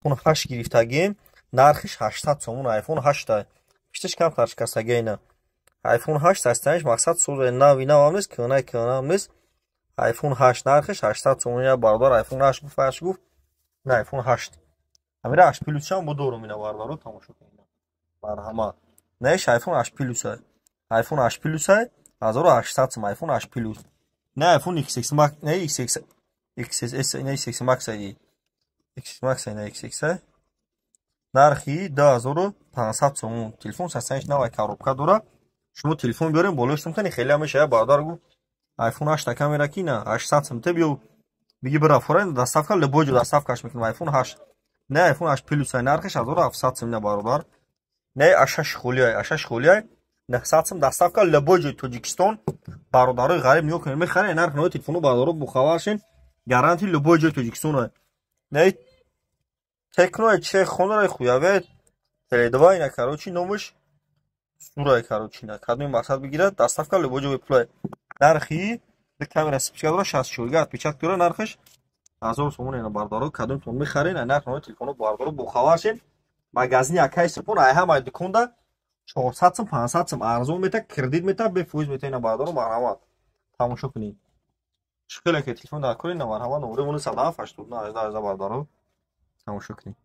iPhone 8 гирифтагим. Нархиш 800 сомон iPhone 8 пишташ камтар шикастагиина. iPhone 8 ҳастааш мақсад сӯзе нави навам нест, кӯнам нест. iPhone 8 нархиш 800 сомон я бардор iPhone 8 гуфт. На iPhone 8. Амира 8 плюс чам будорум ина бардоро тамошо кунина. Марҳамат. Неш iPhone 8 плюс ай. iPhone 8 плюс ай 1800 сом iPhone 8 плюс. Не iPhone XX Max, не XS, не XS Max ай. XS Max ай, не XX ай. нархи 2500 сомон. Телефон састаиш навай коробка дора. Шумо телефон биёрем болоштам кани хеле ҳамеша я бардор гуфт iPhone 8 камера кина 800 сом тебиё биги бара форен доставка лебоҷо доставкаш мекунам iPhone 8. Не iPhone 8 плюс ай нархиш 1700 сом на бародар. Не ашаш хулиай 900 сом доставка лебоҷо Тоҷикистон. Бародарои ғариб ниё кунед мехарен нарх нои телефону бародаро бухаваршин гаранти лебоҷо Тоҷикистон. Не Tekno че хонора хуяве Теле2 ина короче номуш сурай короче на кадми мақсад бигирад доставка лебоҷо веплай. нархи камера спичкадро 64 отпечаткора нархиш 1000 сомон ина бардаро кадом тон мехарен нарх нои телефону бардаро бухаваршин магазини акай сипон ай ҳамай дуконда 400 сом 500 сом арзон мета кредит мета бефоиз мета ина бардаро марҳамат тамошо кунед. Шухеле ки телефон дар кори ина марҳамат номеро 107 89 бардаро тамошо кунед.